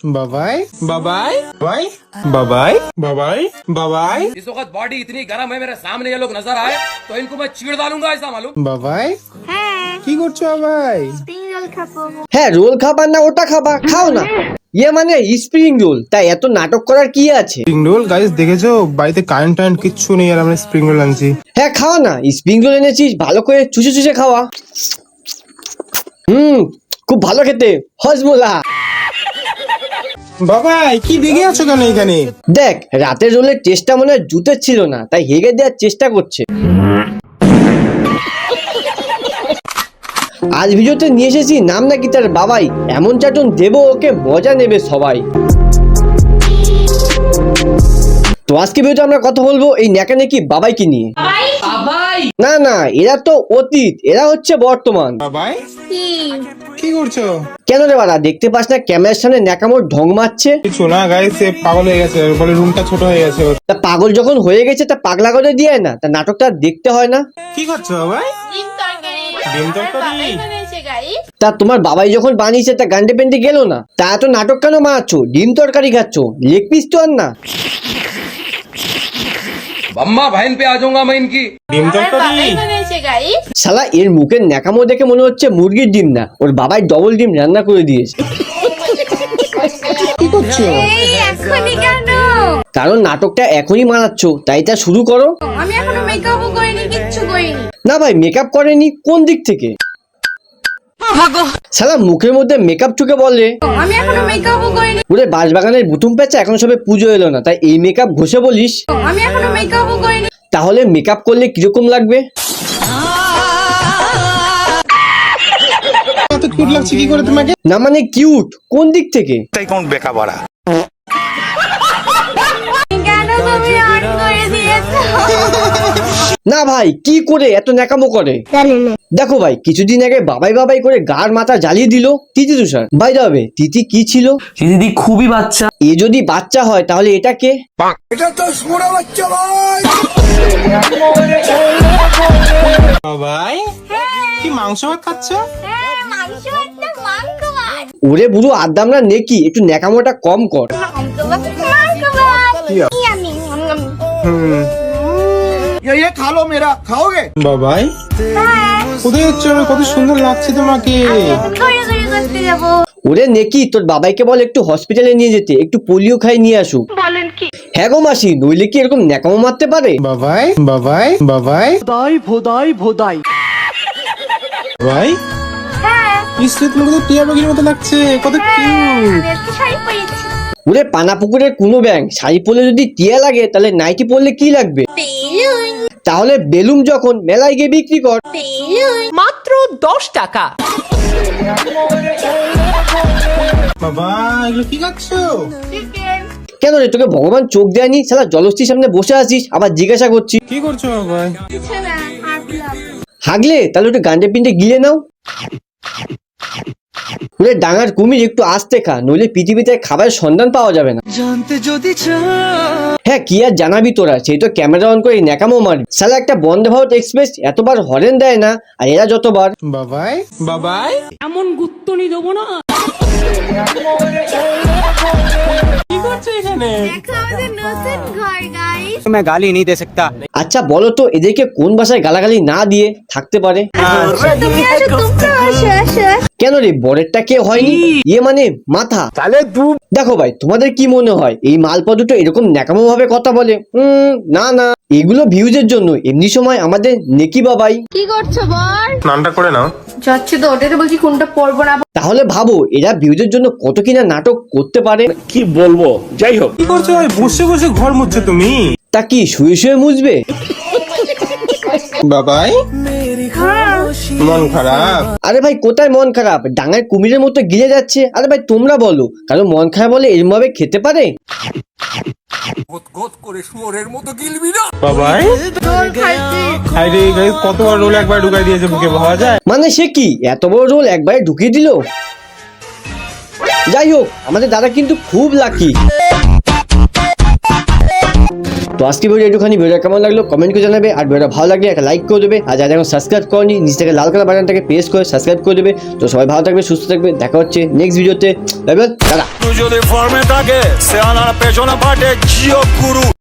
बाबाई बाबाई बाबाई बाबाई बाबाई बाबाई इस वक्त बॉडी इतनी गर्म है, मेरे सामने ये लोग नजर आए तो इनको मैं चीड़ डालूंगा, ऐसा मालूम। বাবাই কি করছো বাবাই? হ্যাঁ, রোল খাবা না ওটা খাবা, খাও না। ইয়ে মানে স্প্রিং রোল, তাই এত নাটক করার কি আছে? স্প্রিং রোল গাইস দেখেছো, বাড়িতে কারেন্ট কিচ্ছু নেই আর আমরা স্প্রিং রোল আনছি। হ্যাঁ খাওয়া না, স্প্রিং রোল এনেছিস, ভালো করে চুষে চুষে খাওয়া। খুব ভালো খেতে, হজমোলা। বাবাই কি দেখে আছো কেন এখানে? দেখ, রাতের রোলের টেস্টটা মনে হয় জুতের ছিল না, তাই হেগে দেওয়ার চেষ্টা করছে। আজ ভিডিওতে নিয়ে এসেছি নাম নাকি তার বাবাই, এমন চাটন দেবো ওকে মজা নেবে সবাই। তো আজকে ভিডিওতে আমরা কথা বলবো এই ন্যাকা নাকি বাবাইকে নিয়ে। না না, এরা তো অতীত, এরা হচ্ছে বর্তমান। বাবাই কি করছো? কেন রে বাড়া, দেখতে পাস না ক্যামেরার সামনে ন্যাকামোর ঢং মারছে? কিছু না গাইস, সে পাগল হয়ে গেছে, বলে রুমটা ছোট হয়ে গেছে ওর। তা পাগল যখন হয়ে গেছে তা পাগলা করে দিয়ে না, তা নাটকটা আর দেখতে হয় না। কি করছো বাবাই? ডিম তরকারি। তা তোমার বাবাই যখন বানিয়েছে তা গান্ডে পেন্টে গেল না, তা এত নাটক কেন মারাচ্ছো? ডিম তরকারি খাচ্ছ, লেগ পিস তো আর না। अम्मा बहन पे आ जाऊंगा मैं इनकी। ডিম তরকারি। শালা এর মুখের ন্যাকামো দেখে মনে হচ্ছে মুরগির ডিম না, ওর বাবাই ডবল ডিম রান্না করে দিয়েছে। কি করছো? কারণ নাটকটা এখনই মারাচ্ছ, তাই তা শুরু করো। আমি এখনো মেকআপও করিনি, কিচ্ছু করিনি। না ভাই, মেকআপ করেনি কোন দিক থেকে? শালা মুখের মধ্যে মেকআপ ঠুকে বলে। আমি এখনো মেকআপও করিনি। পুরো বাঁশবাগানের বুতুম পেঁচা, এখন সবে পুজো এলো না, তাই এই মেকআপ ঘষে বলিস? আমি এখনো মেকআপও করিনি। তাহলে মেকআপ করলে কিরকম লাগবে? এত কিউট লাগছে কি করে তোমাকে? না মানে কিউট কোন দিক থেকে? কেন তুমি অন করে দিয়েছো? না ভাই, কি করে এত ন্যাকামো করে? দেখো ভাই, কিছুদিন আগে বাবাই বাবাই করে গার মাথা জ্বালিয়ে দিল তিথি তুষার। বাই দা ওয়ে, তিথি কি ছিল? দিদি খুবই বাচ্চা। এ যদি বাচ্চা হয় তাহলে এটা কে? বাবাই কি মাংস ভাত খাচ্ছো? হ্যাঁ, মাংস একটা মাংস ভাত। ওরে বুড়ো আদ্দামরা নেকি, একটু ন্যাকামোটা কম কর। মাংস ভাত, মাংস ভাত। ইয়ামি, ये खा लो मेरा, खाओगे? বাবাই কোথায় যাচ্ছো? কত সুন্দর লাগছে তোমাকে। ঘুরে ঘুরে করতে যাবো। ওরে নেকি, তোর বাবাইকে বল একটু হসপিটালে নিয়ে যেতে, একটু পোলিও খাই নিয়ে আসুক। বলেন কি? হ্যাঁ গো মাসি, নইলে কি এরকম ন্যাকামো মারতে পারে? বাবাই বাবাই বাবাই ভোদাই বাবাই হ্যাঁ, নিশ্চয়ই তোমাকে তো টিয়া পাখির মতো লাগছে, কত কিউট। আমি একটা শাড়ি পরেছি। ওরে পানা পুকুরের কোনো ব্যাং, শাড়ি পরলে যদি টিয়া লাগে তাহলে নাইটি পরলে কি লাগবে? বেলুন, তাহলে বেলুম যখন মেলায় গিয়ে বিক্রি কর। বেলুন। মাত্র 10 টাকা। বাবা এগুলো কি খাচ্ছো? চিকেন। কেন রে, তোকে ভগবান চোখ দেয়নি? শালা জলস্থির সামনে বসে আছিস, আবার জিজ্ঞাসা করছি। কি করছো বাবাই? কিছু না, হাঁটলাম। হাগলে তাহলে একটু গান্ডে পিন্ডে গিলে নাও। ওরে ডাঙার কুমির, একটু আস্তে খা, নইলে পৃথিবীতে খাবারের সন্ধান পাওয়া যাবে না। জানতে যদি হ্যাঁ, কি আর জানাবি তোরা, সেই তো ক্যামেরা অন করে ন্যাকামো মারি। শালা একটা বন্দে ভারত এক্সপ্রেস এতবার হরেন দেয় না, আর এরা যতবার। বাবাই বাবাই এমন গুত্তনি দেবো না। কি করছো এখানে? দেখো আমাদের নতুন ঘর, গাইস। मैं गाली नहीं दे सकता। আচ্ছা বলো তো, এদেরকে কোন ভাষায় গালাগালি না দিয়ে থাকতে পারে? তুমি আসো, তোমরা আসো, আসো। কেন রে, বরেরটা কে হয়নি? ইয়ে মানে মাথা। দেখো ভাই, তোমাদের কি মনে হয় এই মালপা দুটো এরকম ন্যাকামো ভাবে কথা বলে? না না, এগুলো ভিউজের জন্য। এমনি সময় আমাদের নেকি বাবাই। কি করছো বল? নামটা করে নাও। যাচ্ছে তো, ওটাতে বলছি কোনটা পরবো না। তাহলে ভাবো এরা ভিউজের জন্য কত কিনা নাটক করতে পারে। কি করছো ভাই? বসে বসে ঘর মুছছো তুমি? তা কি শুয়ে শুয়ে মুছবে? বাবাই মন খারাপ? আরে ভাই কোথায় মন খারাপ, ডাঙায় কুমিরের মতো গিলে যাচ্ছে। আরে ভাই তোমরা বলো, কারো মন খারাপ বলে এরম ভাবে খেতে পারে? বাবাই রোল খাইছি। আরে গাইস, কতবার রোল একবার ঢুকাই দিয়েছে বুকে, ভাবা যায়? মানে সে কি এত বড় রোল একবারে ঢুকিয়ে দিল? যাই হোক, আমাদের দাদা কিন্তু খুব লাকি। তো আজকে ভিডিও একটুখানি, ভিডিও কেমন লাগলো কমেন্ট করে জানাবে, আর ভিডিওটা ভালো লাগলে একটা লাইক করে দেবে, আর যারা এখন সাবস্ক্রাইব করনি নিচ থেকে লাল কালার বাটনটাকে প্রেস করে সাবস্ক্রাইব করে দেবে। তো সবাই ভালো থাকবে, সুস্থ থাকবে, দেখা হচ্ছে নেক্সট ভিডিওতে। Bye bye, tata. তুই যদি ফর্মে থাকে সে আনার পেছনে পাঠে জিও গুরু।